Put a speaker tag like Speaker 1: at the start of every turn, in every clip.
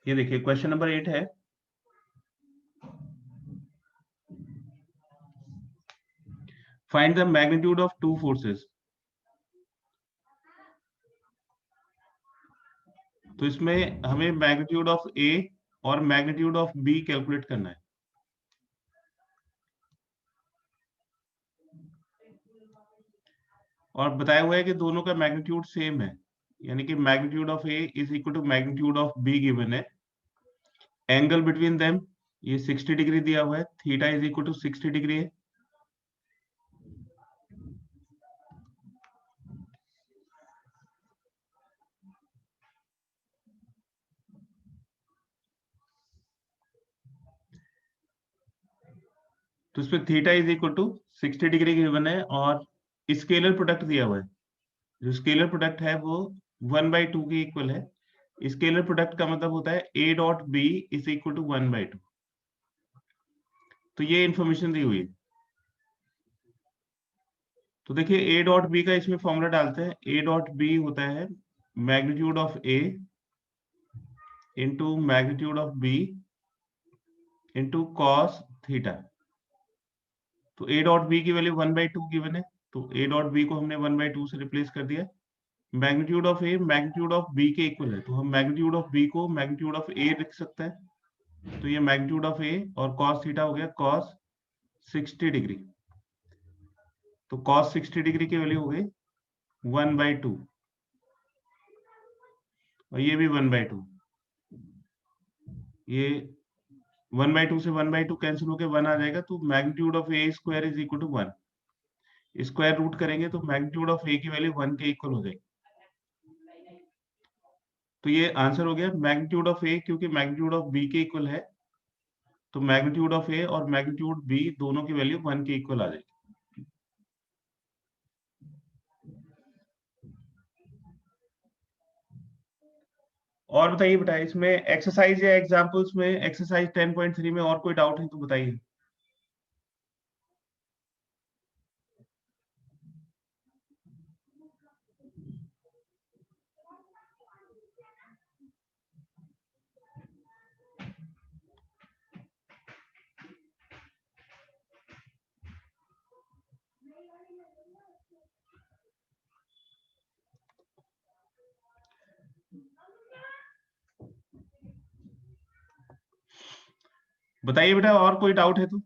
Speaker 1: ये देखिए question number 8 है, find the magnitude of two forces. तो इसमें हमें मैग्नीट्यूड ऑफ ए और मैग्नीट्यूड ऑफ बी कैलकुलेट करना है। और बताया हुआ है कि दोनों का मैग्नीट्यूड सेम है, यानी कि magnitude of A is equal to magnitude of B given है। एंगल बिटवीन देम ये 60 डिग्री दिया हुआ है, theta is equal to 60 degree है। तो इसमें theta is equal to 60 degree given है और स्केलर प्रोडक्ट दिया हुआ है। जो स्केलर प्रोडक्ट है वो 1/2 के इक्वल है। स्केलर प्रोडक्ट का मतलब होता है a dot B is equal to 1/2। तो ये इंफॉर्मेशन दी हुई है। तो देखिए a डॉट बी का इसमें फॉर्मूला डालते हैं। a डॉट बी होता है magnitude of a into magnitude of b into cos theta. तो a डॉट बी की वैल्यू 1/2 गिवन है, तो a डॉट बी को हमने 1/2 से रिप्लेस कर दिया। Magnitude of A magnitude of B के इक्वल है, तो हम मैग्नीट्यूड ऑफ बी को मैग्नीट्यूड ऑफ ए लिख सकते हैं। तो ये मैग्नीट्यूड ऑफ ए और कॉस थीटा हो गया कॉस 60 डिग्री। तो कॉस 60 डिग्री की वैल्यू हो गई 1/2 और ये भी 1/2। ये 1/2 से 1/2 कैंसिल होकर 1 आ जाएगा, तो magnitude of A square is equal to 1। Square root करेंगे तो मैग्नीट्यूड ऑफ ए की वैल्यू 1 के इक्वल हो जाएगी। तो ये आंसर हो गया मैग्नीट्यूड ऑफ ए, क्योंकि मैग्नीट्यूड ऑफ बी के इक्वल है, तो मैग्नीट्यूड ऑफ ए और मैग्नीट्यूड बी दोनों की वैल्यू 1 के इक्वल आ जाएगी। और बताइए बेटा, इसमें एक्सरसाइज या एग्जांपल्स में एक्सरसाइज 10.3 में और कोई डाउट है तो बताइए। बताइए बेटा, और कोई डाउट है तो।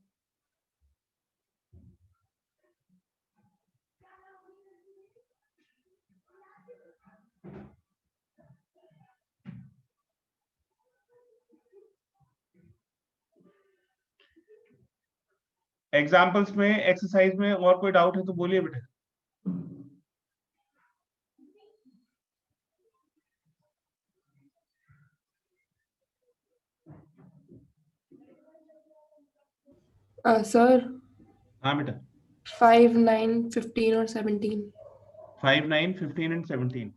Speaker 1: एग्जांपल्स में एक्सरसाइज में और कोई डाउट है तो बोलिए बेटा।
Speaker 2: सर
Speaker 1: हाँ बेटा।
Speaker 2: 5, 9, 15 और 17।
Speaker 1: 5, 9, 15 एंड 17।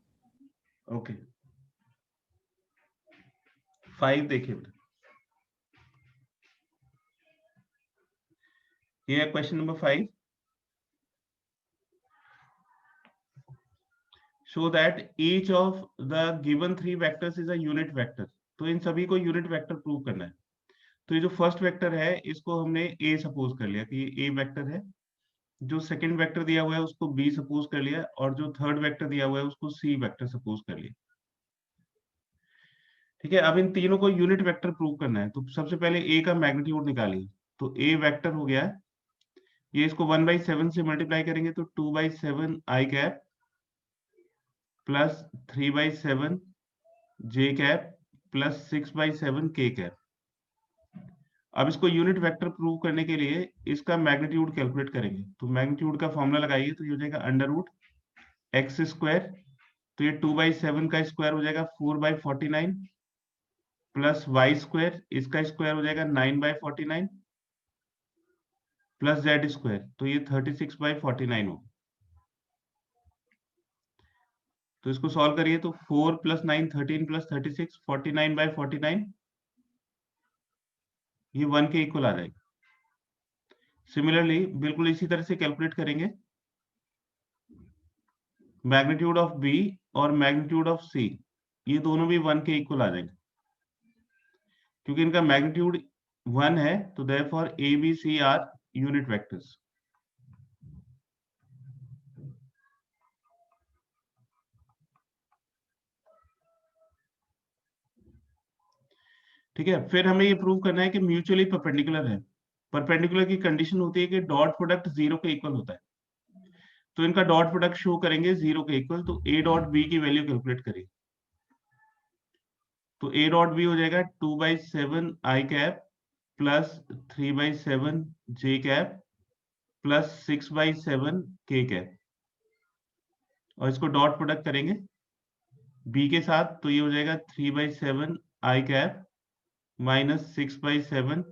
Speaker 1: ओके, 5 देखिए बेटा, ये है question number 5। Show that each of the given 3 vectors is a unit vector. तो इन सभी को यूनिट वेक्टर प्रूव करना है। तो ये जो फर्स्ट वेक्टर है इसको हमने ए सपोज कर लिया कि ये ए वेक्टर है। जो सेकंड वेक्टर दिया हुआ है उसको बी सपोज कर लिया, और जो थर्ड वेक्टर दिया हुआ है उसको सी वेक्टर सपोज कर लिया। ठीक है, अब इन तीनों को यूनिट वेक्टर प्रूव करना है। तो सबसे पहले ए का मैग्नीट्यूड निकालिए। तो ए वेक्टर हो गया, ये इसको 1/7 से मल्टीप्लाई करेंगे तो 2/7 आई कैप प्लस 3/7 जे कैप प्लस 6/7 के कैप। अब इसको यूनिट वेक्टर प्रूव करने के लिए इसका मैग्नीट्यूड कैलकुलेट करेंगे। तो मैग्नीट्यूड का फॉर्मूला लगाइए, तो ये हो जाएगा अंडर रूट एक्स स्क्वायर। तो ये 2/7 का स्क्वायर हो जाएगा 4/49 प्लस वाई स्क्वायर, इसका स्क्वायर हो जाएगा 9/49 प्लस जेड स्क्वायर, तो ये 36/49 हो। तो इसको सॉल्व करिए तो 4 + 9 13 + 36 49/49, ये 1 के इक्वल आ जाएगा। सिमिलरली बिल्कुल इसी तरह से कैलकुलेट करेंगे मैग्नीट्यूड ऑफ बी और मैग्नीट्यूड ऑफ सी, ये दोनों भी 1 के इक्वल आ जाएंगे। क्योंकि इनका मैग्नीट्यूड 1 है, तो therefore A B C are unit vectors. ठीक है, फिर हमें ये प्रूव करना है कि म्यूचुअली परपेंडिकुलर है। परपेंडिकुलर की कंडीशन होती है कि डॉट प्रोडक्ट 0 के इक्वल होता है। तो इनका डॉट प्रोडक्ट शो करेंगे 0 के इक्वल, तो ए डॉट बी की वैल्यू कैलकुलेट करें। तो ए डॉट बी हो जाएगा 2/7 आई कैप प्लस 3/7 जे कैप प्लस 6/7 के कैप, और इसको डॉट प्रोडक्ट करेंगे बी के साथ, तो ये हो जाएगा 3/7 आई कैप माइनस 6/7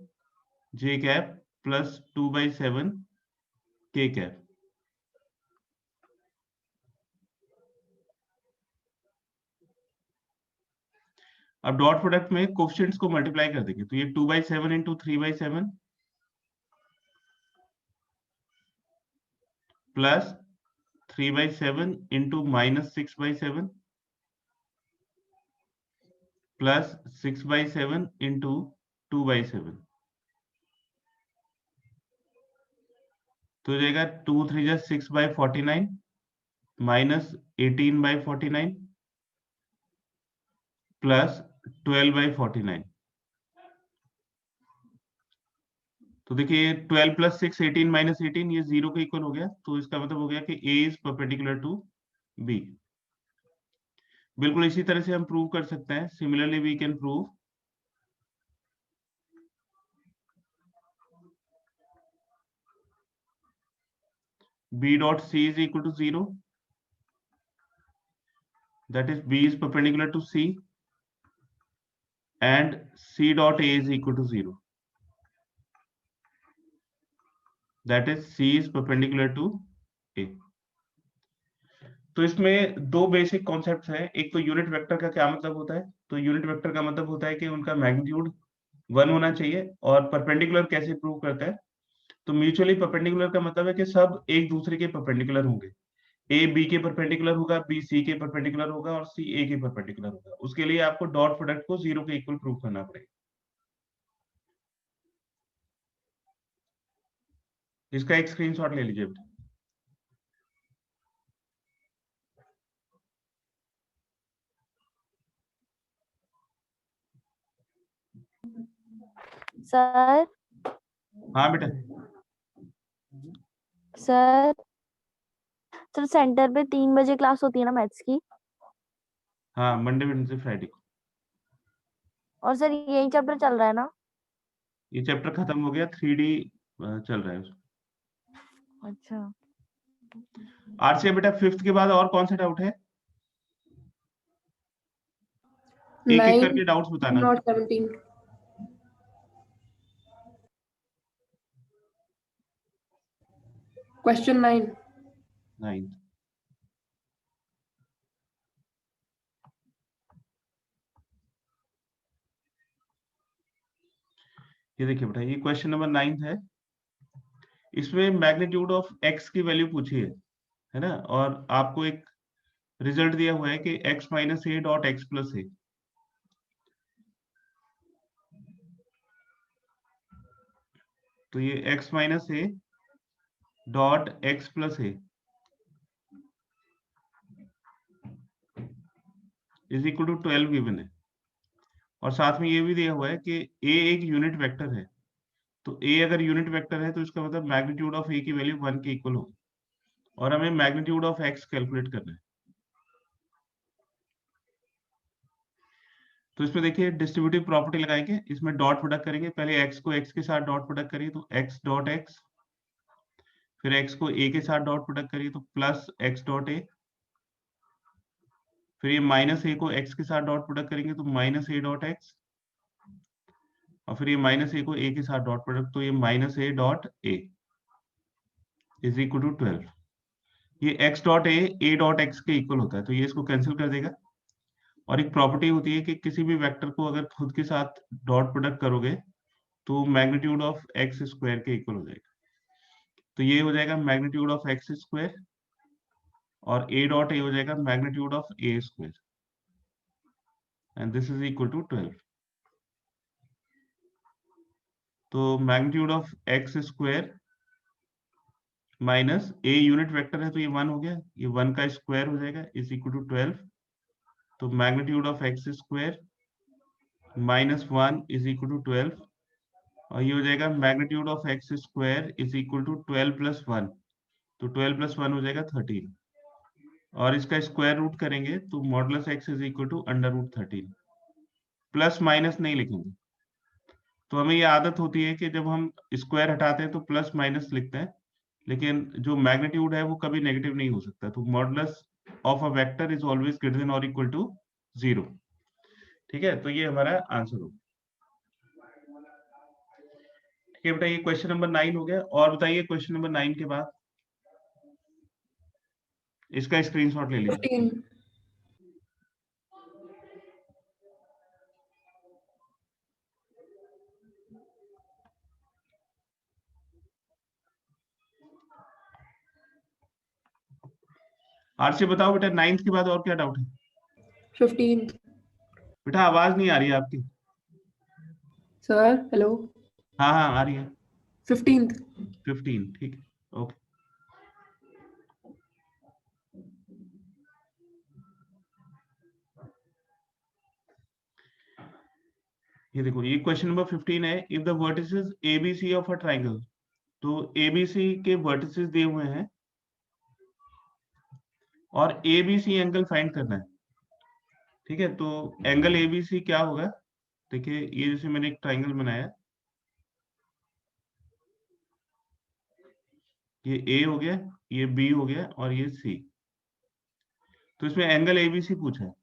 Speaker 1: जे कैप प्लस 2/7 के कैप। अब डॉट प्रोडक्ट में कोफिशिएंट्स को मल्टीप्लाई कर देंगे, तो ये 2/7 into 3/7 plus 3/7 into minus 6/7 plus 6/7 into 2/7, तो हो जाएगा 2 3 जा 6/49 माइनस 18/49 प्लस 12/49। तो देखिए 12 प्लस 6 18 माइनस 18, ये 0 के इक्वल हो गया, तो इसका मतलब हो गया कि A is perpendicular to B. बिल्कुल इसी तरह से हम प्रूव कर सकते हैं। Similarly we can prove b dot c is equal to 0, that is b is perpendicular to c, and c dot a is equal to 0, that is c is perpendicular to a। तो इसमें दो basic concepts हैं। एक तो unit vector का क्या मतलब होता है, तो यूनिट वेक्टर का मतलब होता है कि उनका मैग्नीट्यूड 1 होना चाहिए। और परपेंडिकुलर कैसे प्रूव करता है, तो म्यूचुअली परपेंडिकुलर का मतलब है कि सब एक दूसरे के परपेंडिकुलर होंगे। ए बी के परपेंडिकुलर होगा, बी सी के परपेंडिकुलर होगा, और सी ए के परपेंडिकुलर होगा। उसके लिए आपको डॉट प्रोडक्ट को 0 के इक्वल प्रूव करना पड़ेगा। इसका एक स्क्रीनशॉट ले लीजिए।
Speaker 3: सर
Speaker 1: हाँ बेटा।
Speaker 3: सर सर सेंटर पे 3 बजे क्लास होती है ना मैथ्स की,
Speaker 1: हाँ, मंडे वेडनेसडे फ्राइडे को।
Speaker 3: और सर यही चैप्टर चल रहा है ना?
Speaker 1: ये चैप्टर खत्म हो गया, 3D चल रहा है उसमें।
Speaker 3: अच्छा
Speaker 1: आरसी बेटा, 5th के बाद और कौन सा डाउट है? एक एक
Speaker 2: 9,
Speaker 1: करके डाउट्स बताना।
Speaker 2: not 17. Question 9.
Speaker 1: 9th। ये देखिए बेटा, ये क्वेश्चन नंबर 9th है। इसमें मैग्नीट्यूड ऑफ एक्स की वैल्यू पूछी है ना, और आपको एक रिजल्ट दिया हुआ है कि x minus a dot x plus a. तो ये x minus a dot x plus a is equal to 12 given है। और साथ में ये भी दिया हुआ है कि a एक यूनिट वेक्टर है। तो a अगर यूनिट वेक्टर है तो इसका मतलब मैग्नीट्यूड ऑफ a की वैल्यू 1 के इक्वल होगी, और हमें मैग्नीट्यूड ऑफ x कैलकुलेट करना है। तो इसमें देखिए डिस्ट्रीब्यूटिव प्रॉपर्टी लगाएंगे, इसमें डॉट प्रोडक्ट करेंगे। पहले x को x के साथ डॉट प्रोडक्ट करिए, तो x डॉट x, फिर x को a के साथ डॉट प्रोडक्ट करिए, तो प्लस x डॉट a, फिर ये माइनस a को x के साथ डॉट प्रोडक्ट करेंगे, तो माइनस a डॉट x, और फिर ये माइनस a को a के साथ डॉट प्रोडक्ट, तो ये minus a dot a is equal to 12। ये x dot a dot x के इक्वल होता है, तो ये इसको कैंसिल कर देगा। और एक प्रॉपर्टी होती है कि किसी भी वेक्टर को अगर खुद के साथ डॉट प्रोडक्ट करोगे तो मैग्नीट्यूड ऑफ एक्स स्क्वायर के इक्वल हो जाएगा। तो ये हो जाएगा मैग्नीट्यूड ऑफ एक्स स्क्वायर, और a डॉट a हो जाएगा magnitude of a square, and this is equal to 12। तो magnitude of X square minus A unit vector है तो ये 1 हो गया, ये 1 का स्क्वायर हो जाएगा इज इक्वल टू 12। तो magnitude of X square minus 1 is equal to 12, और ये हो जाएगा magnitude of X square is equal to 12 plus 1, तो 12 प्लस 1 हो जाएगा 13, और इसका स्क्वायर रूट करेंगे तो modulus X is equal to under root 13। Plus minus नहीं लिखेंगे, तो हमें ये आदत होती है कि जब हम स्क्वायर हटाते हैं तो प्लस माइनस लिखते हैं, लेकिन जो मैग्नीट्यूड है वो कभी नेगेटिव नहीं हो सकता, तो modulus of a vector is always greater than और इक्वल टू 0। ठीक है, तो ये हमारा आंसर होगा। ठीक है बेटा, ये क्वेश्चन नंबर 9 हो गया। और बताइए क्वेश्चन नंबर 9 के बाद इसका स्क्रीनशॉट ले लीजिए।
Speaker 2: 15.
Speaker 1: आरसी बताओ बेटा, 9th के बाद और क्या डाउट है?
Speaker 2: 15th.
Speaker 1: बेटा आवाज नहीं आ रही है आपकी।
Speaker 2: Sir, hello.
Speaker 1: हाँ हाँ आ रही है।
Speaker 2: 15th.
Speaker 1: 15, ठीक है, ओके। ये देखो, ये क्वेश्चन नंबर 15 है। If the vertices ABC of a triangle, तो एबीसी के वर्टिसेस दिए हुए हैं और एबीसी एंगल फाइंड करना है। ठीक है, तो एंगल एबीसी क्या होगा? देखिए, ये जैसे मैंने एक ट्राइंगल बनाया, ये ए हो गया, ये बी हो गया और ये सी। तो इसमें एंगल एबीसी पूछा है,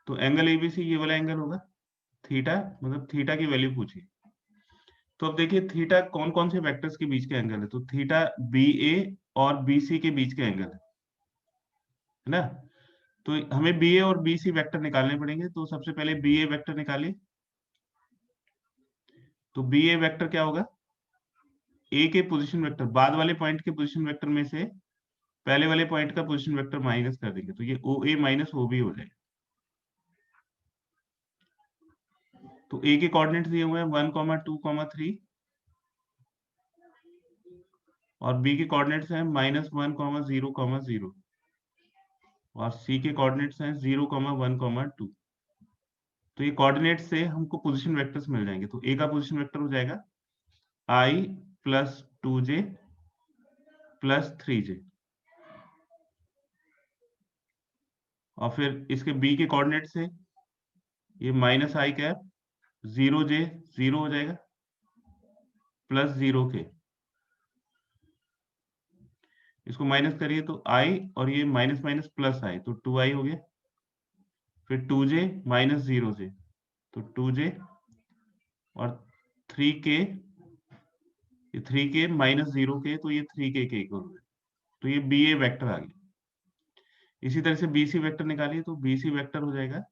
Speaker 1: तो एंगल एबीसी ये वाला एंगल होगा थीटा, मतलब थीटा की वैल्यू पूछी। तो अब देखिए थीटा कौन कौन से वेक्टर्स के बीच के एंगल है, तो थीटा बी ए और बी सी के बीच के एंगल है ना। तो हमें बी ए और बी सी वेक्टर निकालने पड़ेंगे, तो सबसे पहले बी ए वेक्टर निकालिए। तो बी ए वेक्टर क्या होगा? ए के पोजीशन वेक्टर, बाद वाले पॉइंट के पोजीशन वेक्टर में से पहले वाले पॉइंट का पोजीशन वेक्टर माइनस कर देंगे, तो ये ओ ए माइनस ओ बी हो जाएगा। तो ए के कोऑर्डिनेट्स दिए हुए हैं 1, 2, 3, और बी के कोऑर्डिनेट्स हैं -1, 0, 0, और सी के कोऑर्डिनेट्स हैं 0, 1, 2। तो ये कोऑर्डिनेट से हमको पोजीशन वेक्टर्स मिल जाएंगे। तो ए का पोजीशन वेक्टर हो जाएगा i plus 2j plus 3j, और फिर इसके बी के कोऑर्डिनेट से ये माइनस आई कैप 0j 0 हो जाएगा प्लस 0k, इसको माइनस करिए तो i, और ये माइनस माइनस प्लस i, तो 2i हो गया। फिर 2j माइनस 0j, तो 2j, और 3k, ये 3k माइनस 0k, तो ये 3k के इक्वल है। तो ये बी ए वेक्टर आ गया। इसी तरह से बी सी वेक्टर निकालिए, तो बी सी वेक्टर हो जाएगा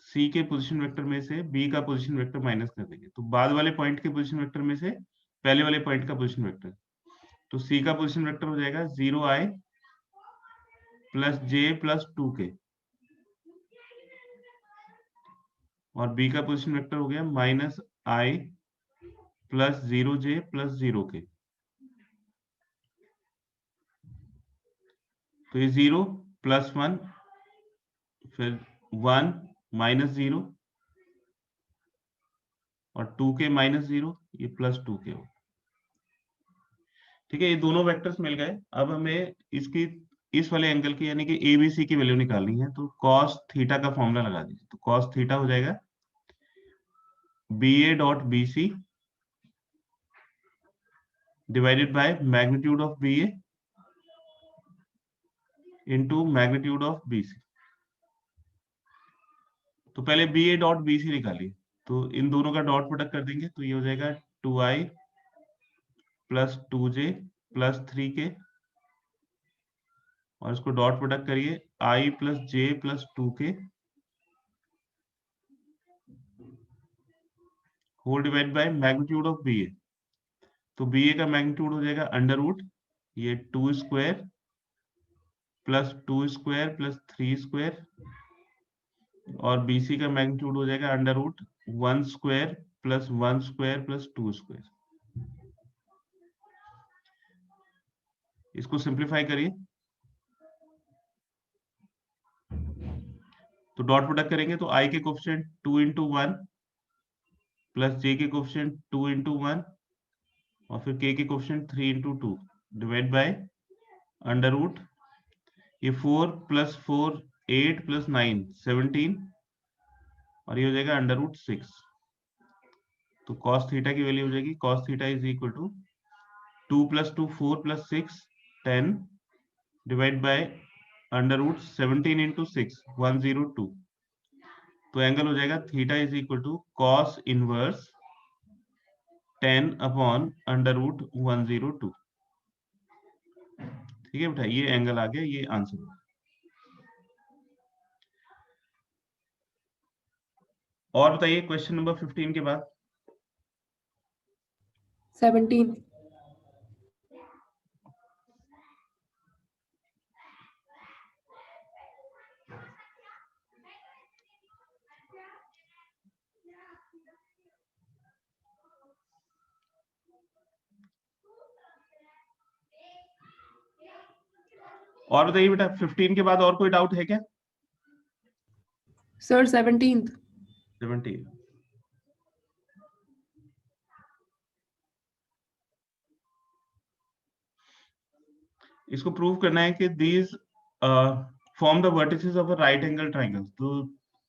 Speaker 1: सी के पोजीशन वेक्टर में से बी का पोजीशन वेक्टर माइनस कर देंगे, तो बाद वाले पॉइंट के पोजीशन वेक्टर में से पहले वाले पॉइंट का पोजीशन वेक्टर, तो सी का पोजीशन वेक्टर हो जाएगा 0i प्लस जे प्लस 2k, और बी का पोजीशन वेक्टर हो गया -i plus 0j plus 0k। तो ये 0 प्लस 1, फिर 1 माइनस 0, और 2k माइनस 0, ये प्लस 2k हो। ठीक है, ये दोनों वेक्टर्स मिल गए। अब हमें इसकी इस वाले एंगल की यानी कि एबीसी की वैल्यू निकालनी है, तो cos थीटा का फॉर्मूला लगा दीजिए। तो cos थीटा हो जाएगा B A dot B C divided by magnitude of B A into magnitude of B C. तो पहले B A dot B C निकालिए, तो इन दोनों का डॉट प्रोडक्ट कर देंगे, तो ये हो जाएगा 2i plus 2j plus 3k, और इसको डॉट प्रोडक्ट करिए i plus j plus 2k whole divide by magnitude of B a. तो बी ए का मैग्नीट्यूड हो जाएगा अंडर रूट ये 2 square plus 2 square plus 3 square, और बीसी का मैग्नीट्यूड हो जाएगा under root 1 square plus 1 square plus 2 square. इसको सिंप्लीफाई करिए, तो डॉट प्रोडक्ट करेंगे तो आई के कोफिशिएंट 2 इंटू 1 प्लस जे के कोफिशिएंट 2 इंटू 1 और फिर K coefficient 3 into 2 divide by under root, ये 4 प्लस 4 8 प्लस 9 17 और ये हो जाएगा अंडर रूट 6। तो कॉस थीटा की वैल्यू हो जाएगी cos theta is equal to 2 plus 2 4 plus 6 10 divide by under root 17 into 6 102। तो एंगल हो जाएगा theta is equal to cos inverse 10 upon under root 102। ठीक है बेटा, ये एंगल आ गया, ये आंसर। और बताइए क्वेश्चन नंबर 15 के बाद
Speaker 2: 17.
Speaker 1: और बताइए बेटा 15 के बाद और कोई डाउट है क्या?
Speaker 2: Sir, 17th.
Speaker 1: 17 इसको प्रूव करना है कि these form the vertices of a right angle triangle. तो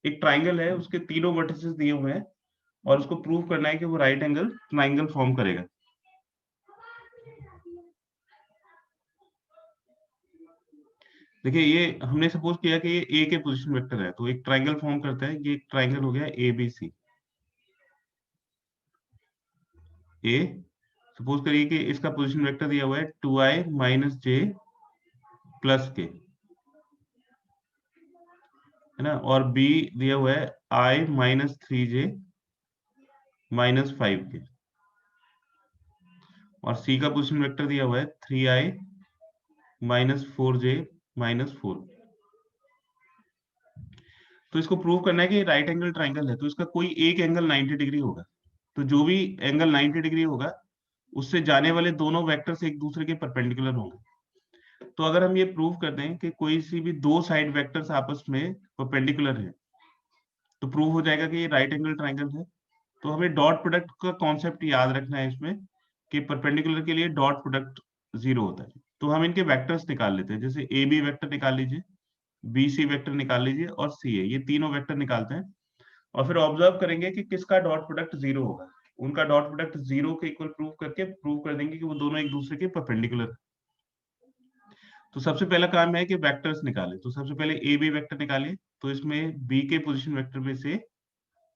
Speaker 1: एक ट्राइंगल है, उसके तीनों वर्टिसेस दिए हुए हैं और उसको प्रूव करना है कि वो राइट एंगल ट्राइंगल फॉर्म करेगा। देखिए ये हमने सपोज किया कि ये ए के पोजीशन वेक्टर है, तो एक ट्राइंगल फॉर्म करता है। ये एक ट्राइंगल हो गया ए बी सी। ए सपोज करिए कि इसका पोजीशन वेक्टर दिया हुआ है 2i माइनस जे प्लस के, है ना, और बी दिया हुआ है i minus 3j minus 5k, और सी का पोजीशन वेक्टर दिया हुआ है 3i माइनस 4j माइनस 4। तो इसको प्रूव करना है कि राइट एंगल ट्राइंगल है, तो इसका कोई एक एंगल 90 डिग्री होगा। तो जो भी एंगल 90 डिग्री होगा उससे जाने वाले दोनों वेक्टर्स एक दूसरे के परपेंडिकुलर होंगे। तो अगर हम ये प्रूव कर दें कि कोई सी भी दो साइड वेक्टर्स आपस में परपेंडिकुलर है, तो प्रूव हो जाएगा कि ये राइट एंगल ट्राइंगल है। तो हमें डॉट प्रोडक्ट का कॉन्सेप्ट याद रखना है इसमें, कि परपेंडिकुलर के लिए डॉट प्रोडक्ट 0 होता है। तो हम इनके वेक्टर्स निकाल लेते हैं, जैसे ए बी वेक्टर निकाल लीजिए, बी सी वेक्टर निकाल लीजिए और सी ए, ये तीनों वेक्टर निकालते हैं और फिर ऑब्जर्व करेंगे कि किसका डॉट प्रोडक्ट 0 होगा। उनका डॉट प्रोडक्ट 0 के इक्वल प्रूव करके प्रूव कर देंगे कि वो दोनों एक दूसरे के परपेंडिकुलर। तो सबसे पहला काम है कि वेक्टर्स निकालें। तो सबसे पहले ए बी वेक्टर निकालिए। तो इसमें बी के पोजीशन वेक्टर में से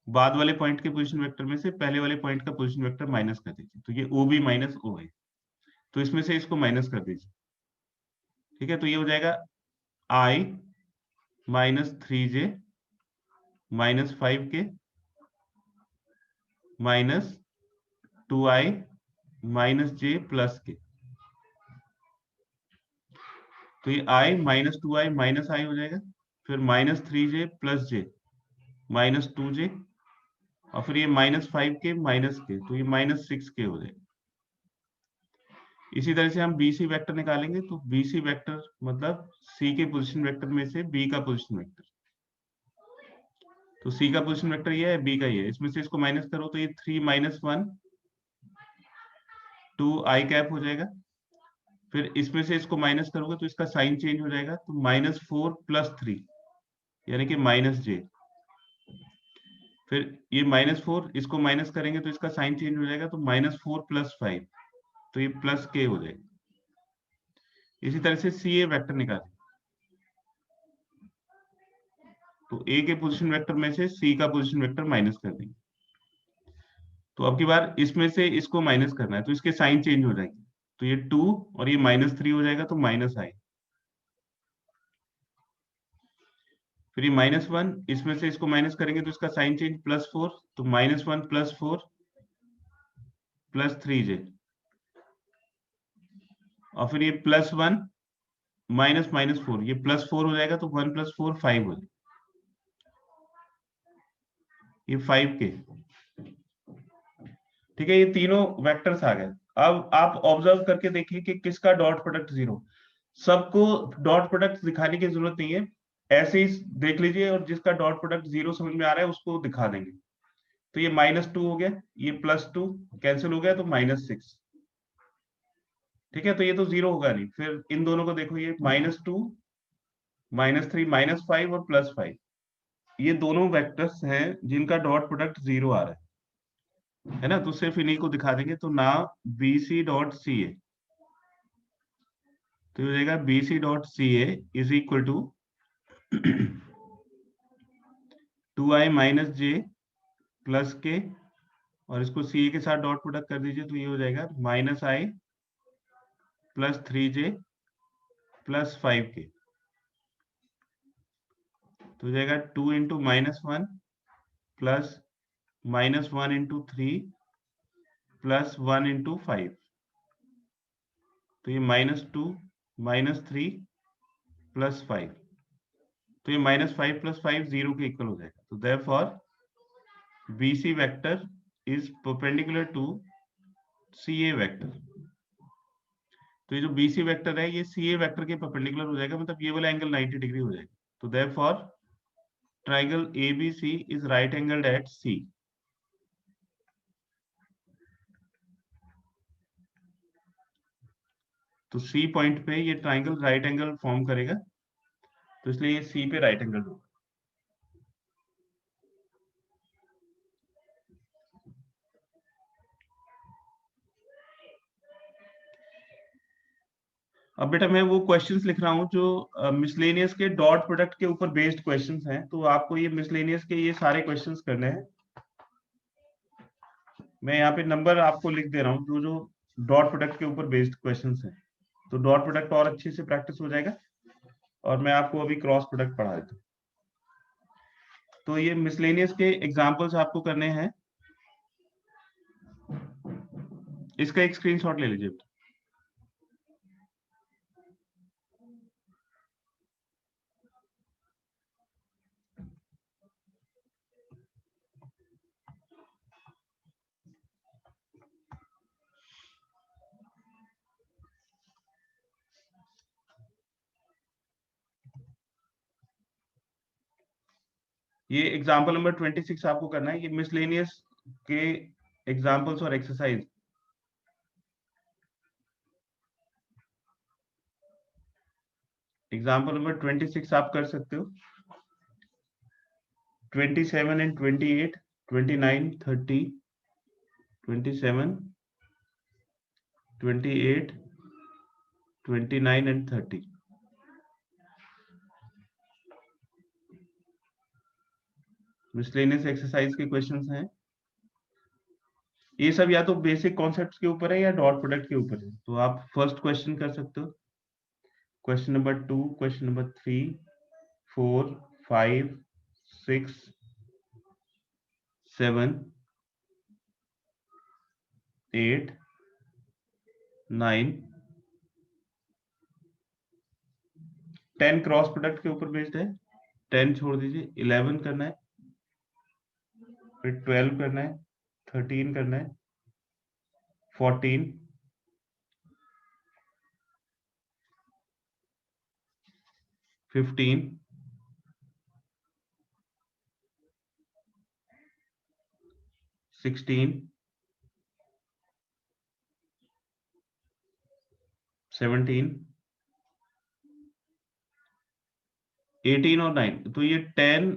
Speaker 1: बाद वाले पॉइंट के पोजीशन वेक्टर में से पहले वाले पॉइंट का पोजीशन वेक्टर माइनस कर दीजिए। तो ये ओ बी माइनस ओ है, तो इसमें से इसको माइनस कर दीजिए। ठीक है, तो ये हो जाएगा i minus 3j minus 5k minus 2i minus j plus k. तो ये i minus 2i minus i हो जाएगा, फिर minus 3j plus j minus 2j और फिर ये माइनस 5k माइनस के, तो ये माइनस 6k हो जाएगा। इसी तरह से हम BC वेक्टर निकालेंगे। तो BC वेक्टर मतलब C के पोजीशन वेक्टर में से B का पोजीशन वेक्टर। तो C का पोजीशन वेक्टर ये है, B का ये है, इसमें से इसको माइनस करो तो ये 3 माइनस 1 2i कैप हो जाएगा। फिर इसमें से इसको माइनस करोगे तो इसका साइन चेंज हो जाएगा, तो माइनस 4 प्लस 3 यानी कि माइनस j। फिर ये माइनस 4 इसको माइनस करेंगे तो इसका साइन चेंज हो जाएगा, तो माइनस 4 प्लस 5, तो ये प्लस k हो जाएगा। इसी तरह से CA वेक्टर निकालें। तो A के पोजीशन वेक्टर में से C का पोजीशन वेक्टर माइनस कर देंगे। तो अब की बार इसमें से इसको माइनस करना है, तो इसके साइन चेंज हो जाएंगे। तो ये 2 और ये माइनस 3 हो जाएगा, तो माइनस i। फिर ये माइनस 1 इसमें से इसको माइनस करेंगे तो इसका साइन चेंज प्लस 4, तो माइनस 1 प्लस 4 प्लस 3j और फिर ये प्लस 1 माइनस माइनस 4, ये प्लस 4 हो जाएगा, तो 1 प्लस 4 5 हो जाएगा, ये 5k। ठीक है, ये तीनों वेक्टर्स आ गए। अब आप ऑब्जर्व करके देखिए कि किसका डॉट प्रोडक्ट 0। सबको डॉट प्रोडक्ट दिखाने की जरूरत नहीं है, ऐसे ही देख लीजिए, और जिसका डॉट प्रोडक्ट 0 समझ में आ रहा है उसको दिखा देंगे। तो ये -2 हो गया, ये +2 कैंसिल हो गया, तो -6। ठीक है, तो ये तो 0 होगा नहीं। फिर इन दोनों को देखो, ये -2, -3, -5 और +5, ये दोनों वेक्टर्स हैं जिनका डॉट प्रोडक्ट 0 आ रहा है ना। तो सिर्फ इन्हीं को दिखा देंगे। तो ना BC.CA, तो हो जाएगा BC.CA is equal to 2i - j plus K, और इसको CA के साथ डॉट प्रोडक्ट कर दीजिए, तो ये हो जाएगा -i plus 3j plus 5k। तो हो जाएगा 2 into -1 plus -1 into 3 plus 1 into 5। तो ये -2 -3 प्लस 5, तो ये -5 प्लस 5 0 के इक्वल हो जाएगा। तो therefore BC vector is perpendicular to CA vector. तो ये जो BC वेक्टर है ये CA वेक्टर के परपेंडिकुलर हो जाएगा, मतलब ये वाला एंगल 90 डिग्री हो जाएगा। तो therefore triangle ABC is right angled at C। तो C पॉइंट पे ये ट्रायंगल राइट एंगल फॉर्म करेगा, तो इसलिए ये C पे राइट एंगल होगा। अब बेटा मैं वो क्वेश्चंस लिख रहा हूँ जो मिसलेनियस के डॉट प्रोडक्ट के ऊपर बेस्ड क्वेश्चंस हैं। तो आपको ये मिसलेनियस के ये सारे क्वेश्चंस करने हैं। मैं यहाँ पे नंबर आपको लिख दे रहा हूँ जो जो डॉट प्रोडक्ट के ऊपर बेस्ड क्वेश्चंस हैं। तो डॉट प्रोडक्ट और अच्छे से प्रैक्टिस हो जाएगा, और मैं आपको अभी क्रॉस प्रोडक्ट पढ़ा देता हूँ। तो ये मिसलेनियस के एग्जाम्पल्स आपको करने हैं। इसका एक स्क्रीनशॉट ले लीजिए। ये एग्जाम्पल नंबर 26 आपको करना है। ये मिसलेनियस के एग्जाम्पल्स और एक्सरसाइज। एग्जाम्पल नंबर 26 आप कर सकते हो। 27 and 28, 29, 30, 27, 28, 29 and 30। मिसलेनियस एक्सरसाइज के क्वेश्चंस हैं। ये सब या तो बेसिक कॉन्सेप्ट्स के ऊपर है या डॉट प्रोडक्ट के ऊपर है। तो आप फर्स्ट क्वेश्चन कर सकते हो, question number 2, question number 3, 4, 5, 6, 7, 8, 9, 10 cross product के ऊपर बेस्ड है। 10 छोड़ दीजिए, 11 करना है, फिर 12 करना है, 13 करना है, 14, 15, 16, 17, 18 और 9। तो ये 10,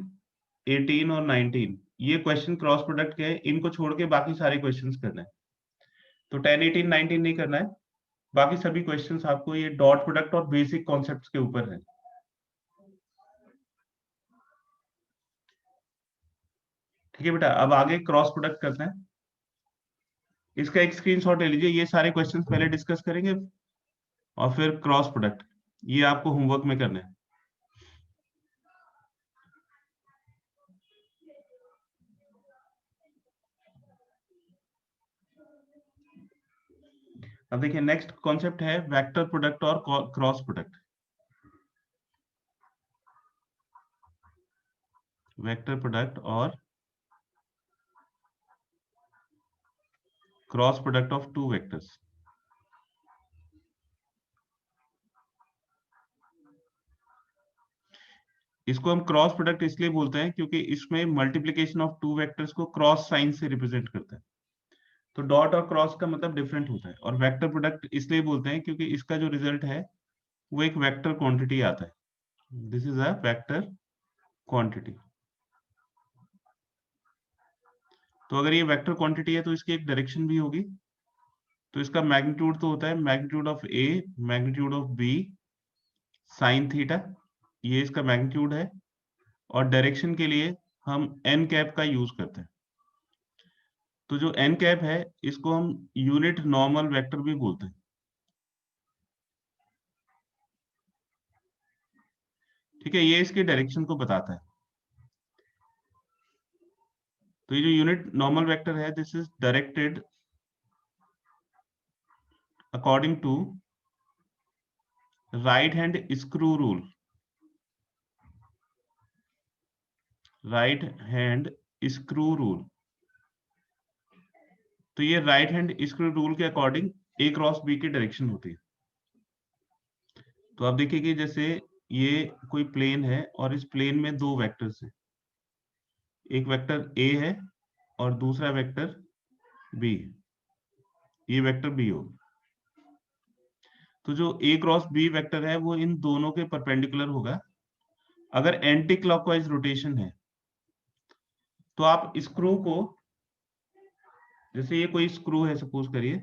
Speaker 1: 18 और 19 ये क्वेश्चन क्रॉस प्रोडक्ट के हैं। इनको छोड़ के बाकी सारे क्वेश्चंस करना है। तो 10, 18, 19 नहीं करना है। बाकी सभी क्वेश्चंस आपको ये डॉट प्रोडक्ट और बेसिक कॉन्सेप्ट्स के ऊपर है। ठीक है बेटा, अब आगे क्रॉस प्रोडक्ट करना है। इसका एक स्क्रीनशॉट ले लीजिए। ये सारे क्वेश्चंस पहले डिस्कस करेंगे और फिर क्रॉस प्रोडक्ट, ये आपको होमवर्क में करना है। अब देखिए नेक्स्ट कॉन्सेप्ट है वेक्टर प्रोडक्ट और क्रॉस प्रोडक्ट। वेक्टर प्रोडक्ट और cross product of two vectors. इसको हम क्रॉस प्रोडक्ट इसलिए बोलते हैं क्योंकि इसमें मल्टीप्लीकेशन ऑफ टू वेक्टर्स को क्रॉस साइन से रिप्रेजेंट करते हैं। तो डॉट और क्रॉस का मतलब डिफरेंट होता है। और वेक्टर प्रोडक्ट इसलिए बोलते हैं क्योंकि इसका जो रिजल्ट है वो एक वेक्टर क्वांटिटी आता है। This is a vector quantity. तो अगर ये वेक्टर क्वांटिटी है तो इसकी एक डायरेक्शन भी होगी। तो इसका मैग्नीट्यूड तो होता है magnitude of A magnitude of B sine theta, ये इसका मैग्नीट्यूड है। और डायरेक्शन के लिए हम एन कैप का यूज करते हैं। तो जो एन कैप है इसको हम यूनिट नॉर्मल वेक्टर भी बोलते हैं। ठीक है, ये इसके डायरेक्शन को बताता है। तो ये जो यूनिट नॉर्मल वेक्टर है this is directed according to right hand screw rule. Right hand screw rule. तो ये राइट हैंड स्क्रू रूल के अकॉर्डिंग ए क्रॉस बी की डायरेक्शन होती है। तो आप देखिए कि जैसे ये कोई प्लेन है और इस प्लेन में दो वेक्टर्स हैं, एक वेक्टर ए है और दूसरा वेक्टर बी है। ये वेक्टर बी होगा। तो जो ए क्रॉस बी वेक्टर है वो इन दोनों के परपेंडिकुलर होगा। अगर एंटी क्लॉकवाइज रोटेशन है तो आप स्क्रू को, जैसे ये कोई स्क्रू है सपोज करिए,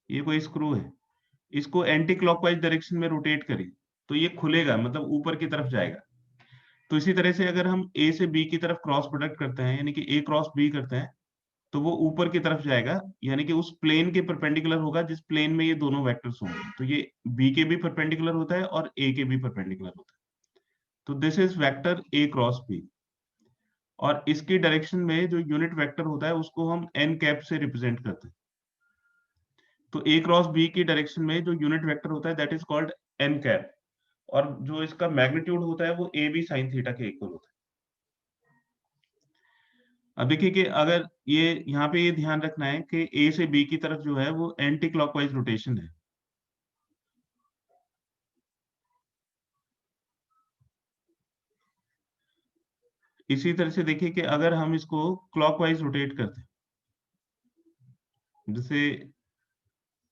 Speaker 1: ये कोई स्क्रू है, इसको एंटी क्लॉकवाइज डायरेक्शन में रोटेट करिए तो ये खुलेगा, मतलब ऊपर की तरफ जाएगा। तो इसी तरह से अगर हम ए से बी की तरफ क्रॉस प्रोडक्ट करते हैं यानी कि ए क्रॉस बी करते हैं तो वो ऊपर की तरफ जाएगा, यानी कि उस प्लेन के परपेंडिकुलर होगा जिस प्लेन में ये दोनों वेक्टर्स होंगे। तो ये बी के भी परपेंडिकुलर होता है और ए के भी परपेंडिकुलर होता है। तो this is vector A cross B. और इसकी डायरेक्शन में जो यूनिट वेक्टर होता है उसको हम एन कैप से रिप्रेजेंट करते हैं। तो ए क्रॉस बी की डायरेक्शन में जो यूनिट वेक्टर होता है that is called an cap. और जो इसका मैग्नीट्यूड होता है वो ए बी साइन थीटा के इक्वल होता है। अब देखिए कि अगर ये यहाँ पे ये ध्यान रखना है कि ए से बी की तरफ जो है वो एंटी क्लॉकवाइज रोटेशन है। इसी तरह से देखिए कि अगर हम इसको क्लॉकवाइज रोटेट करते हैं, जैसे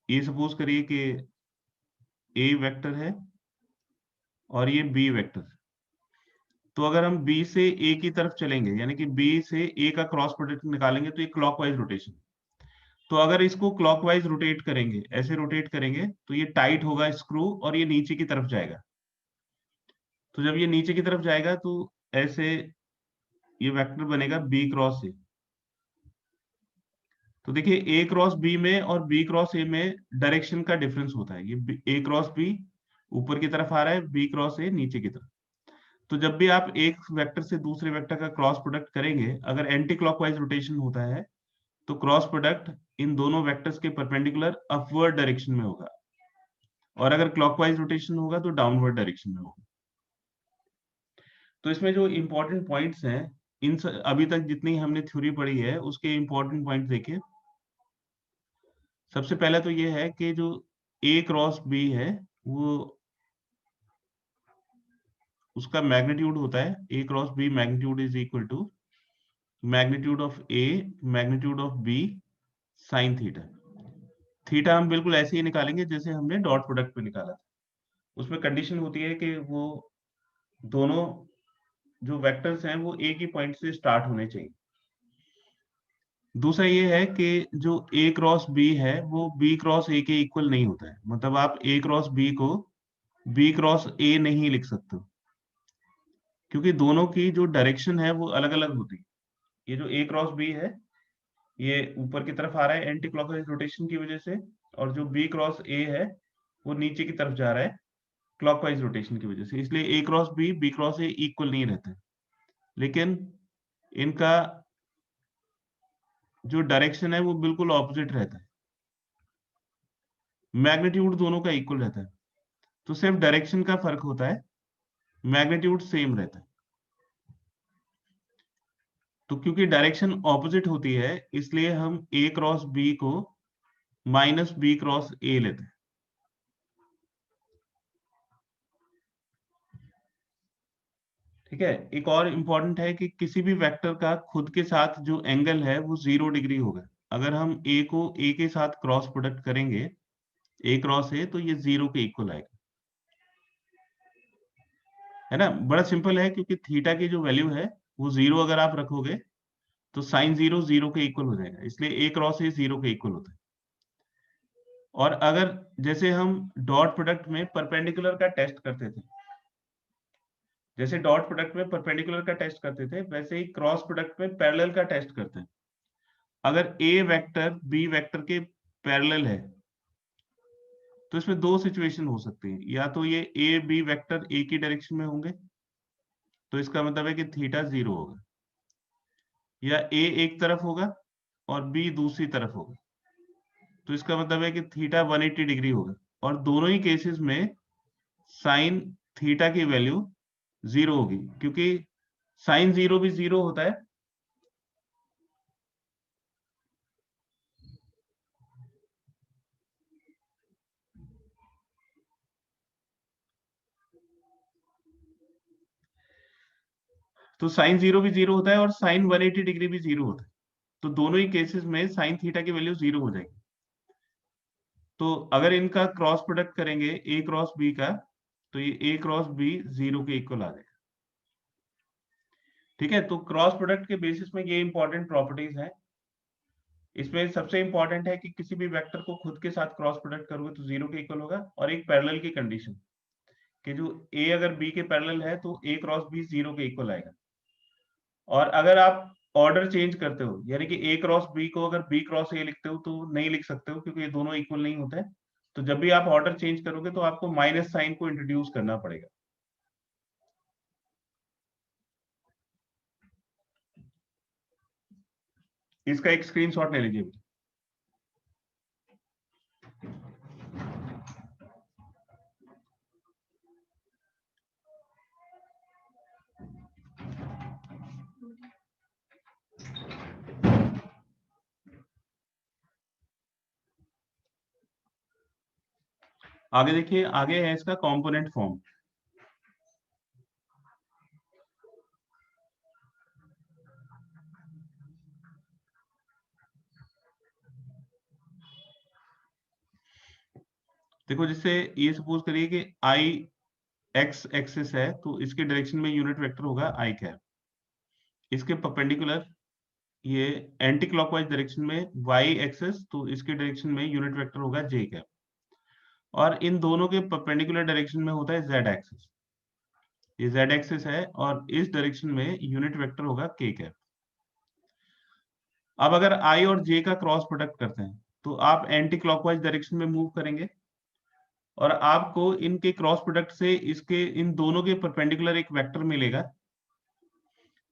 Speaker 1: ये सपोज करिए कि ए वेक्टर है और ये बी वेक्टर है। तो अगर हम बी से ए की तरफ चलेंगे यानी कि बी से ए का क्रॉस प्रोडक्ट निकालेंगे तो ये क्लॉकवाइज रोटेशन। तो अगर इसको क्लॉकवाइज रोटेट करेंगे, ऐसे रोटेट करेंगे तो ये टाइट होगा स्क्रू और ये नीचे की तरफ जाएगा। तो जब ये नीचे की तरफ जाएगा तो ऐसे ये वेक्टर बनेगा बी क्रॉस ए। तो देखिए ए क्रॉस बी में और बी क्रॉस ए में डायरेक्शन का डिफरेंस होता है। ये ए क्रॉस बी ऊपर की तरफ आ रहा है, बी क्रॉस ए नीचे की तरफ। तो जब भी आप एक वेक्टर से दूसरे वेक्टर का क्रॉस प्रोडक्ट करेंगे, अगर एंटी क्लॉकवाइज रोटेशन होता है तो क्रॉस प्रोडक्ट इन दोनों वेक्टर्स के परपेंडिकुलर अपवर्ड डायरेक्शन में होगा, और अगर क्लॉकवाइज रोटेशन होगा तो डाउनवर्ड डायरेक्शन में होगा। तो इसमें जो इंपॉर्टेंट पॉइंट्स हैं, अभी तक जितनी हमने थ्योरी पढ़ी है उसके इंपॉर्टेंट पॉइंट देखिए। सबसे पहला तो ये है कि जो ए क्रॉस बी है वो उसका मैग्नीट्यूड होता है a cross b magnitude is equal to magnitude of A magnitude of B sine theta. Theta हम बिल्कुल ऐसे ही निकालेंगे जैसे हमने डॉट प्रोडक्ट पे निकाला था। उसमें कंडीशन होती है कि वो दोनों जो वेक्टर्स हैं वो एक ही पॉइंट से स्टार्ट होने चाहिए। दूसरा ये है कि जो ए क्रॉस बी है वो बी क्रॉस ए के इक्वल नहीं होता है, मतलब आप ए क्रॉस बी को बी क्रॉस ए नहीं लिख सकते, क्योंकि दोनों की जो डायरेक्शन है वो अलग अलग होती है। ये जो ए क्रॉस बी है ये ऊपर की तरफ आ रहा है एंटी क्लॉकवाइज रोटेशन की वजह से, और जो बी क्रॉस ए है वो नीचे की तरफ जा रहा है क्लॉकवाइज रोटेशन की वजह से। इसलिए a cross b cross a equal नहीं रहते, लेकिन इनका जो डायरेक्शन है वो बिल्कुल ऑपोजिट रहता है। मैग्नीट्यूड दोनों का इक्वल रहता है, तो सिर्फ डायरेक्शन का फर्क होता है, मैग्नीट्यूड सेम रहता है। तो क्योंकि डायरेक्शन ऑपोजिट होती है इसलिए हम ए क्रॉस बी को माइनस बी क्रॉस ए लेते हैं। ठीक है। एक और इम्पोर्टेंट है कि किसी भी वेक्टर का खुद के साथ जो एंगल है वो 0 डिग्री होगा। अगर हम ए को ए के साथ क्रॉस प्रोडक्ट करेंगे, ए क्रॉस ए, तो ये 0 के इक्वल आएगा, है ना। बड़ा सिंपल है, क्योंकि थीटा की जो वैल्यू है वो 0 अगर आप रखोगे तो साइन 0 0 के इक्वल हो जाएगा, इसलिए ए क्रॉस ए 0 के इक्वल होता है। और अगर जैसे हम डॉट प्रोडक्ट में परपेंडिकुलर का टेस्ट करते थे, जैसे डॉट प्रोडक्ट में परपेंडिकुलर का टेस्ट करते थे, वैसे ही क्रॉस प्रोडक्ट में पैरेलल का टेस्ट करते हैं। अगर ए वेक्टर बी वेक्टर के पैरेलल है तो इसमें दो सिचुएशन हो सकती है, या तो ये ए बी वेक्टर एक ही डायरेक्शन में होंगे, तो इसका मतलब है कि थीटा 0 होगा, या ए एक तरफ होगा और बी दूसरी तरफ होगा, तो इसका मतलब है कि थीटा 180 डिग्री होगा। और दोनों ही केसेस में साइन थीटा की वैल्यू 0 होगी, क्योंकि साइन 0 भी 0 होता है। तो साइन 0 भी 0 होता है और साइन 180 डिग्री भी 0 होता है, तो दोनों ही केसेस में साइन थीटा की वैल्यू 0 हो जाएगी। तो अगर इनका क्रॉस प्रोडक्ट करेंगे ए क्रॉस बी का, तो ये ए क्रॉस बी 0 के इक्वल आ जाएगा। ठीक है, तो क्रॉस प्रोडक्ट के बेसिस में ये इंपॉर्टेंट प्रॉपर्टीज हैं। इसमें सबसे इंपॉर्टेंट है कि किसी भी वेक्टर को खुद के साथ क्रॉस प्रोडक्ट करोगे तो 0 के इक्वल होगा, और एक पैरेलल की कंडीशन कि जो ए अगर बी के पैरेलल है तो ए क्रॉस बी 0 के इक्वल आएगा। और अगर आप ऑर्डर चेंज करते हो, यानी कि ए क्रॉस बी को अगर बी क्रॉस ए लिखते हो तो नहीं लिख सकते हो, क्योंकि ये दोनों इक्वल नहीं होते हैं। तो जब भी आप ऑर्डर चेंज करोगे तो आपको माइनस साइन को इंट्रोड्यूस करना पड़ेगा। इसका एक स्क्रीनशॉट ले लीजिए। आगे देखिए, आगे है इसका कंपोनेंट फॉर्म। देखो, जिससे ये सपोज करिए कि आई एक्स एक्सिस है, तो इसके डायरेक्शन में यूनिट वेक्टर होगा आई कैप। इसके परपेंडिकुलर ये एंटी क्लॉकवाइज डायरेक्शन में वाई एक्सिस, तो इसके डायरेक्शन में यूनिट वेक्टर होगा जे कैप। और इन दोनों के परपेंडिकुलर डायरेक्शन में होता है जेड एक्सिस। ये जेड एक्सिस है और इस डायरेक्शन में यूनिट वेक्टर होगा के कैप। अब अगर आई और जे का क्रॉस प्रोडक्ट करते हैं तो आप एंटी क्लॉकवाइज डायरेक्शन में मूव करेंगे, और आपको इनके क्रॉस प्रोडक्ट से इसके इन दोनों के परपेंडिकुलर एक वेक्टर मिलेगा।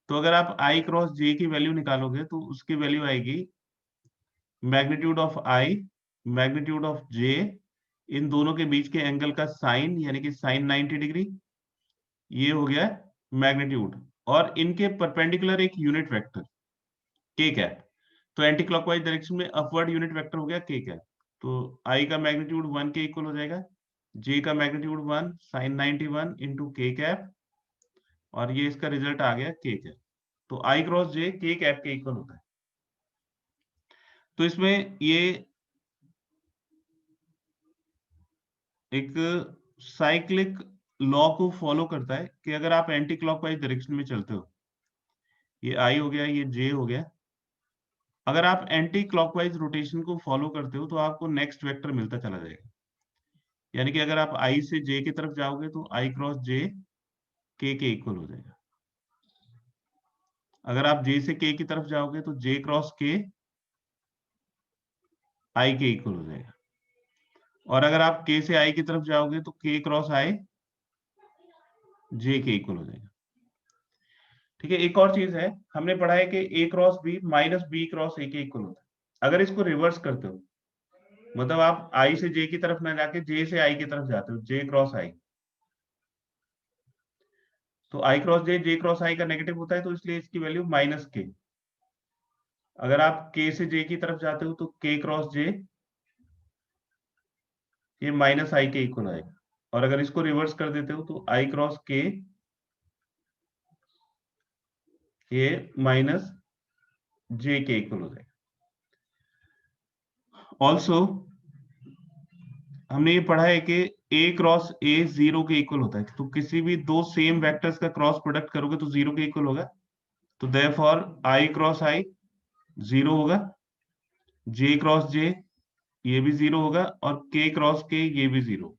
Speaker 1: तो अगर आप आई क्रॉस जे की वैल्यू निकालोगे तो उसकी वैल्यू आएगी magnitude of i magnitude of j, इन दोनों के बीच के एंगल का साइन, यानी कि साइन 90 डिग्री, ये हो गया मैग्नीट्यूड, और इनके परपेंडिकुलर एक यूनिट वेक्टर के कैप। तो एंटी क्लॉकवाइज डायरेक्शन में अपवर्ड यूनिट वेक्टर हो गया के कैप। तो आई का मैग्नीट्यूड 1 के इक्वल हो जाएगा, जे का मैग्नीट्यूड 1 साइन 91 इंटू के कैप, और ये इसका रिजल्ट आ गया के कैप। तो आई क्रॉस जे के कैप के इक्वल होता है। तो इसमें ये एक साइक्लिक लॉ को फॉलो करता है कि अगर आप एंटी क्लॉकवाइज डायरेक्शन में चलते हो, ये आई हो गया, ये जे हो गया, अगर आप एंटी क्लॉकवाइज रोटेशन को फॉलो करते हो तो आपको नेक्स्ट वेक्टर मिलता चला जाएगा। यानी कि अगर आप आई से जे की तरफ जाओगे तो आई क्रॉस जे के इक्वल हो जाएगा। अगर आप जे से के की तरफ जाओगे तो जे क्रॉस के आई के इक्वल हो जाएगा। और अगर आप के से आई की तरफ जाओगे तो के क्रॉस आई जे के इक्वल हो जाएगा। ठीक है, एक और चीज है, हमने पढ़ा है कि a cross b minus b cross a के इक्वल होता है। अगर इसको रिवर्स करते हो, मतलब आप आई से जे की तरफ ना जाके जे से आई की तरफ जाते हो, जे क्रॉस आई, तो आई क्रॉस जे क्रॉस आई का नेगेटिव होता है, तो इसलिए इसकी वैल्यू माइनस के। अगर आप के से जे की तरफ जाते हो तो के क्रॉस जे, ये माइनस आई के इक्वल आएगा। और अगर इसको रिवर्स कर देते हो तो आई क्रॉस के ये माइनस जे के इक्वल हो जाएगा। ऑल्सो हमने ये पढ़ा है कि ए क्रॉस ए 0 के इक्वल होता है, तो किसी भी दो सेम वेक्टर्स का क्रॉस प्रोडक्ट करोगे तो 0 के इक्वल होगा। तो देयरफॉर आई क्रॉस आई 0 होगा, जे क्रॉस जे ये भी 0 होगा, और के क्रॉस के ये भी 0।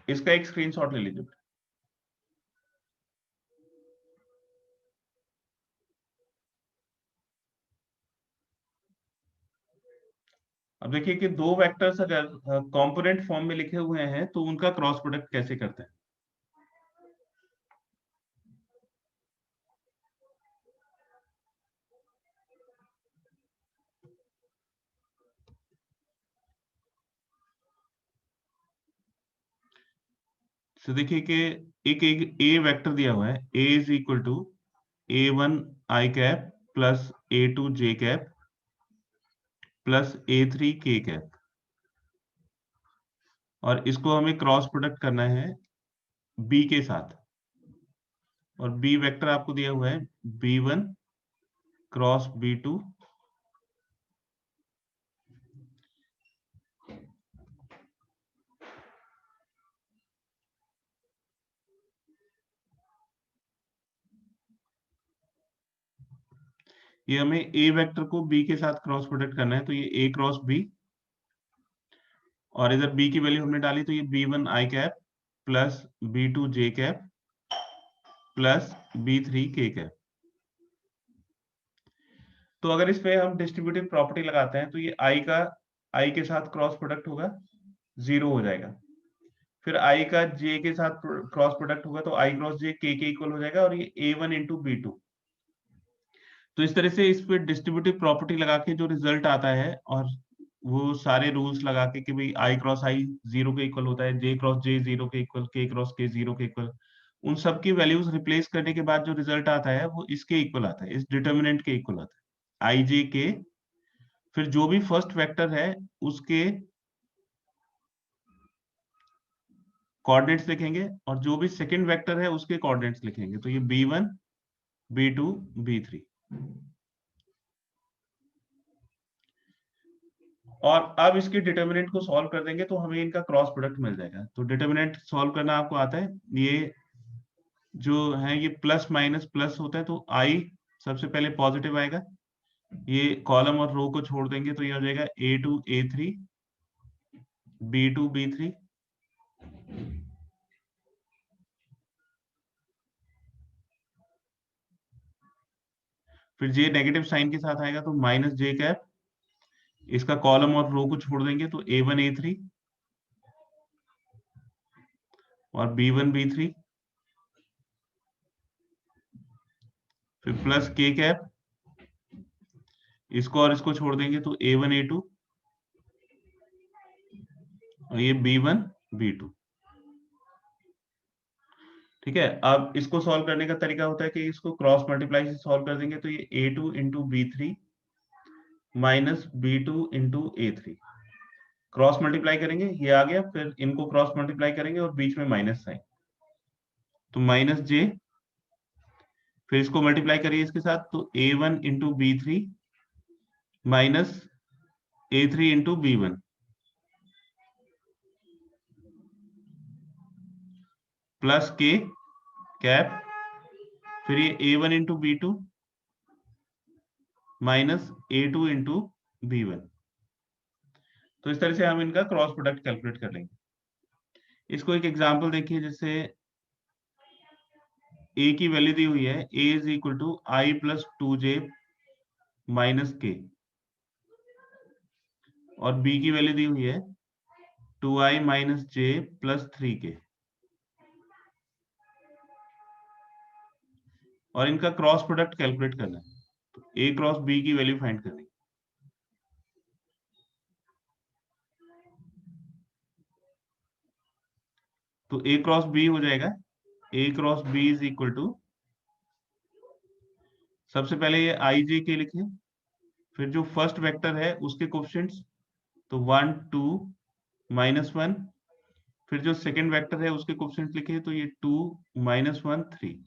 Speaker 1: इसका एक स्क्रीनशॉट ले लीजिए। अब देखिए कि दो वेक्टर्स अगर कंपोनेंट फॉर्म में लिखे हुए हैं तो उनका क्रॉस प्रोडक्ट कैसे करते हैं। तो देखिए कि एक ए वेक्टर दिया हुआ है, a is equal to A1 i cap plus A2 j cap plus A3 k cap, और इसको हमें क्रॉस प्रोडक्ट करना है बी के साथ। और बी वेक्टर आपको दिया हुआ है B1 क्रॉस B2 ये हमें ए वेक्टर को बी के साथ क्रॉस प्रोडक्ट करना है, तो ये ए क्रॉस बी, और इधर बी की वैल्यू हमने डाली तो ये B1 आई कैप प्लस B2 जे कैप प्लस B3 के कैप। तो अगर इस पे हम डिस्ट्रीब्यूटिव प्रॉपर्टी लगाते हैं तो ये आई के साथ क्रॉस प्रोडक्ट होगा, 0 हो जाएगा। फिर आई का जे के साथ क्रॉस प्रोडक्ट होगा तो आई क्रॉस जे के इक्वल हो जाएगा, और ये A1 इंटू B2। तो इस तरह से इस पे डिस्ट्रीब्यूटिव प्रॉपर्टी लगा के जो रिजल्ट आता है, और वो सारे रूल्स लगा के कि भाई आई क्रॉस आई 0 के इक्वल होता है, जे क्रॉस जे 0 के इक्वल, के क्रॉस के 0 के इक्वल, उन सब की वैल्यूज रिप्लेस करने के बाद जो रिजल्ट आता है वो इसके इक्वल आता है, इस डिटर्मिनेंट के इक्वल आता है, आई जे के। फिर जो भी फर्स्ट वेक्टर है उसके कोऑर्डिनेट्स लिखेंगे, और जो भी सेकंड वेक्टर है उसके कोऑर्डिनेट्स लिखेंगे। तो ये B1 B2 B3। और अब इसके डिटर्मिनेंट को सॉल्व कर देंगे तो हमें इनका क्रॉस प्रोडक्ट मिल जाएगा। तो डिटर्मिनेंट सॉल्व करना आपको आता है, ये जो है ये प्लस माइनस प्लस होता है, तो आई सबसे पहले पॉजिटिव आएगा, ये कॉलम और रो को छोड़ देंगे तो ये हो जाएगा A2 A3 B2 B3। फिर जे नेगेटिव साइन के साथ आएगा तो माइनस जे कैप, इसका कॉलम और रो को छोड़ देंगे तो A1 A3 और B1 B3। फिर प्लस के कैप, इसको और इसको छोड़ देंगे तो A1 A2 और ये B1 B2। ठीक है, अब इसको सॉल्व करने का तरीका होता है कि इसको क्रॉस मल्टीप्लाई से सॉल्व कर देंगे तो ये A2 into B3 minus B2 into A3, cross multiply करेंगे ये आ गया, फिर इनको क्रॉस मल्टीप्लाई करेंगे और बीच में माइनस साइन, तो माइनस जे, फिर इसको मल्टीप्लाई करिए इसके साथ तो A1 into B3 minus A3 into B1 plus के कैप, फिर ये A1 into B2 minus A2 into B1। तो इस तरह से हम इनका क्रॉस प्रोडक्ट कैलकुलेट कर लेंगे। इसको एक एग्जांपल देखिए, जैसे a की वैल्यू दी हुई है a is equal to I plus 2j minus K, और b की वैल्यू दी हुई है 2i minus j plus 3k, और इनका क्रॉस प्रोडक्ट कैलकुलेट करना है। तो a क्रॉस b की वैल्यू फाइंड करनी है। तो a क्रॉस b हो जाएगा, a cross b is equal to, सबसे पहले ये i j के लिखे, फिर जो फर्स्ट वेक्टर है उसके कोफिशिएंट्स, तो 1 2 -1। फिर जो सेकंड वेक्टर है उसके कोफिशिएंट लिखे, तो ये 2 -1 3।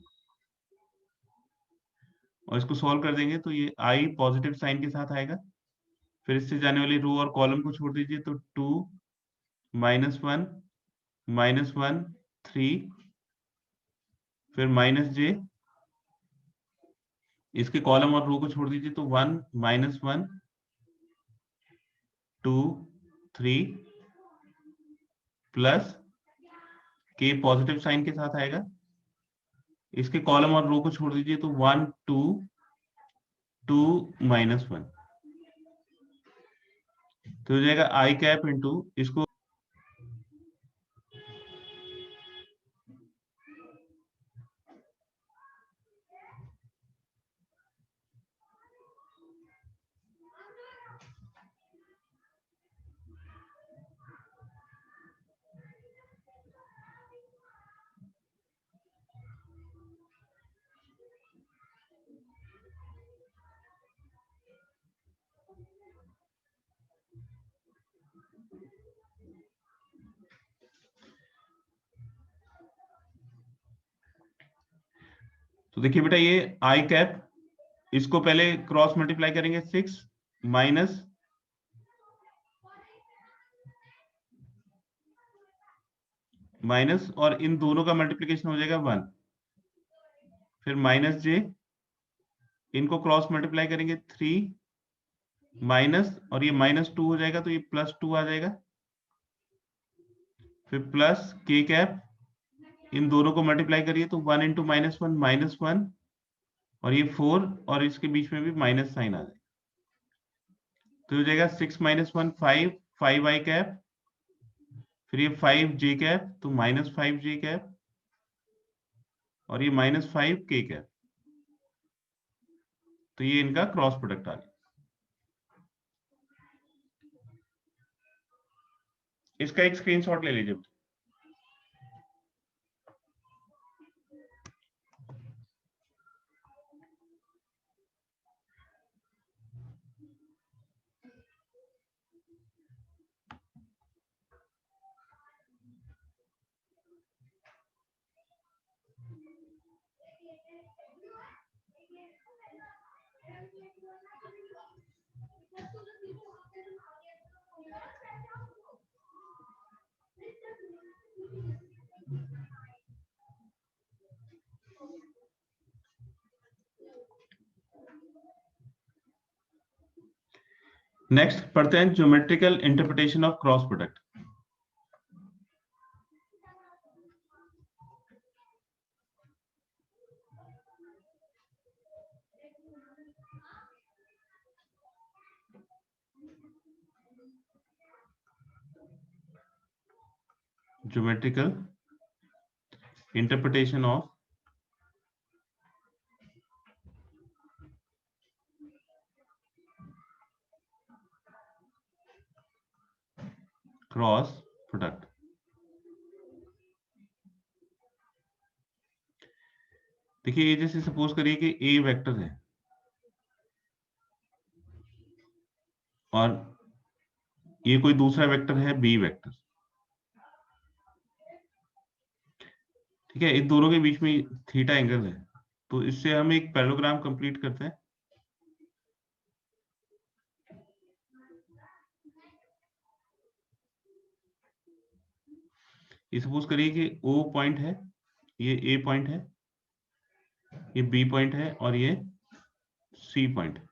Speaker 1: और इसको सॉल्व कर देंगे तो ये i पॉजिटिव साइन के साथ आएगा। फिर इससे जाने वाली रो और कॉलम को छोड़ दीजिए, तो 2 -1 -1 3, फिर -j, इसके कॉलम और रो को छोड़ दीजिए, तो 1 -1 2 3 प्लस k पॉजिटिव साइन के साथ आएगा। इसके कॉलम और रो को छोड़ दीजिए, तो 1 2 2 -1, तो हो जाएगा i कैप इंटू इसको। तो देखिए बेटा, ये i कैप, इसको पहले क्रॉस मल्टीप्लाई करेंगे 6 माइनस माइनस, और इन दोनों का मल्टीप्लीकेशन हो जाएगा 1। फिर -j, इनको क्रॉस मल्टीप्लाई करेंगे 3 माइनस, और ये -2 हो जाएगा, तो ये +2 आ जाएगा। फिर प्लस k कैप, इन दोनों को मल्टीप्लाई करिए, तो 1 × -1 -1, और ये 4, और इसके बीच में भी माइनस साइन आ जाएगा, तो हो जाएगा 6 -1 5 5i कैप। फिर ये 5j कैप, तो -5j कैप, और ये -5k कैप। तो ये इनका क्रॉस प्रोडक्ट आ गया। इसका एक स्क्रीनशॉट ले लीजिए। नेक्स्ट पढ़ते हैं geometrical interpretation of cross product. Geometrical interpretation of cross product. देखिए, ये जैसे सपोज करिए कि ए वेक्टर है और ये कोई दूसरा वेक्टर है बी वेक्टर, ठीक है। इन दोनों के बीच में थीटा एंगल है, तो इससे हम एक पैरेललोग्राम कंप्लीट करते हैं। ये सपोज करिए कि O पॉइंट है, ये A पॉइंट है, ये B पॉइंट है, और ये C पॉइंट है।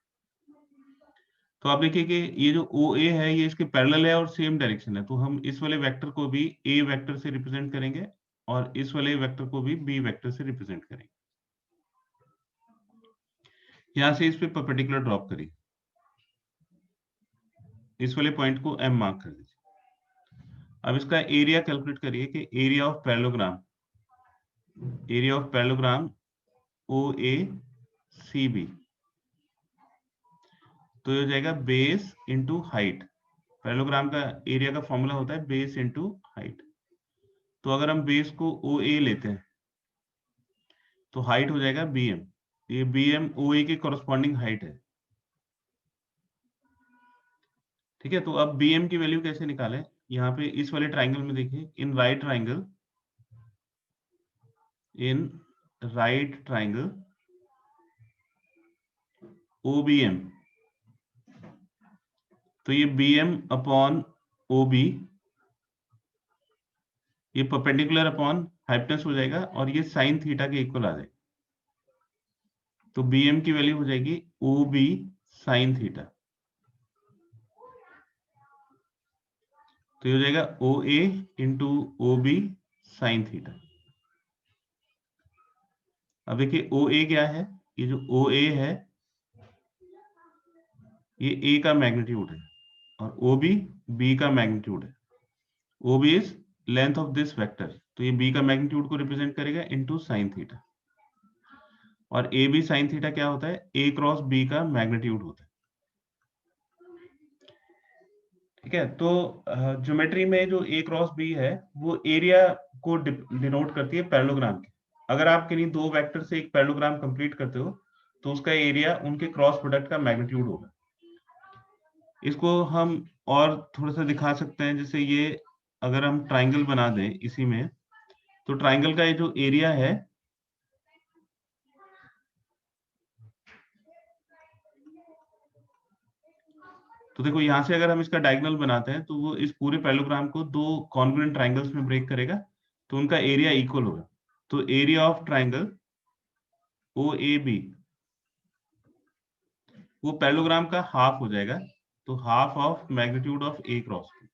Speaker 1: तो आप देखिए कि ये जो OA है ये इसके पैरेलल है और सेम डायरेक्शन है, तो हम इस वाले वेक्टर को भी A वेक्टर से रिप्रेजेंट करेंगे और इस वाले वेक्टर को भी B वेक्टर से रिप्रेजेंट करेंगे। यहां से इस पे परपेंडिकुलर ड्रॉप करिए, इस वाले पॉइंट को M मार्क कर दीजिए। अब इसका एरिया कैलकुलेट करिए कि एरिया ऑफ पैरेललोग्राम OACB, तो ये हो जाएगा बेस इंटू हाइट। पैरेललोग्राम का एरिया का फॉर्मूला होता है बेस इंटू हाइट। तो अगर हम बेस को OA लेते हैं तो हाइट हो जाएगा BM। ये BM OA के कॉरस्पॉन्डिंग हाइट है। ठीक है, तो अब BM की वैल्यू कैसे निकालें? यहाँ पे इस वाले ट्राइंगल में देखिए, इन राइट ट्राइंगल OBM, तो ये BM अपॉन OB, ये परपेंडिकुलर अपॉन हाइपोटेनस हो जाएगा और ये साइन थीटा के इक्वल आ जाएगा। तो BM की वैल्यू हो जाएगी OB साइन थीटा, तो ये हो जाएगा OA into OB sine theta. अब देखिए OA क्या है, ये जो OA है ये A का मैग्नीट्यूड है और OB B का मैग्नीट्यूड है। OB is length of this vector, तो ये B का मैग्नीट्यूड को रिप्रेजेंट करेगा इनटू साइन थीटा, और AB साइन थीटा क्या होता है? A क्रॉस B का मैग्नीट्यूड होता है। ठीक है, तो ज्योमेट्री में जो A क्रॉस B है वो एरिया को डिनोट करती है पैरेललोग्राम के। अगर आप किन्हीं दो वेक्टर से एक पैरेललोग्राम कंप्लीट करते हो तो उसका एरिया उनके क्रॉस प्रोडक्ट का मैग्नीट्यूड होगा। इसको हम और थोड़ा सा दिखा सकते हैं, जैसे ये अगर हम ट्राइंगल बना दें इसी में, तो ट्राइंगल का ये जो एरिया है तो देखो यहाँ से अगर हम इसका डायगोनल बनाते हैं तो वो इस पूरे पैरेललोग्राम को दो कॉन्ग्रुएंट ट्राइंगल्स में ब्रेक करेगा, तो उनका एरिया इक्वल होगा। तो एरिया ऑफ ट्राइंगल OAB वो पैरेललोग्राम का हाफ हो जाएगा, तो half of magnitude of A cross B।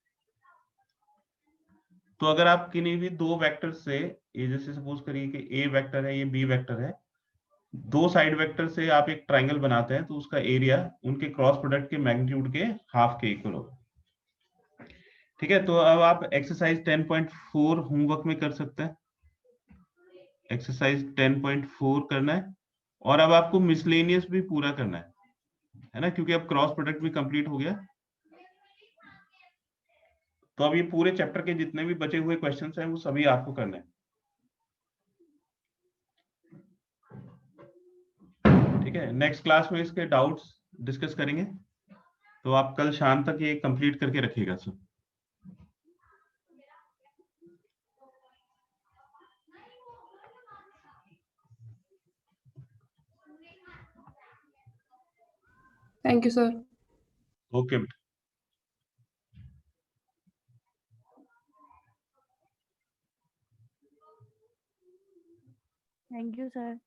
Speaker 1: तो अगर आप किन्हीं भी दो वेक्टर से, ये जैसे सपोज करिए कि A वेक्टर है, ये B वेक्टर है, दो साइड वेक्टर से आप एक ट्राइंगल बनाते हैं तो उसका एरिया उनके क्रॉस प्रोडक्ट के मैग्नीट्यूड के हाफ के इक्वल होगा। ठीक है, तो अब आप एक्सरसाइज 10.4 होमवर्क में कर सकते हैं। एक्सरसाइज 10.4 करना है और अब आपको मिसलेनियस भी पूरा करना है ना, क्योंकि अब क्रॉस प्रोडक्ट भी कंप्लीट हो गया। तो अब ये पूरे चैप्टर के जितने भी बचे हुए क्वेश्चंस हैं वो सभी आपको करने हैं। ठीक है, नेक्स्ट क्लास में इसके डाउट्स डिस्कस करेंगे, तो आप कल शाम तक ये कंप्लीट करके रखिएगा सब।
Speaker 2: Thank you, sir.
Speaker 1: Okay.
Speaker 3: Thank you sir.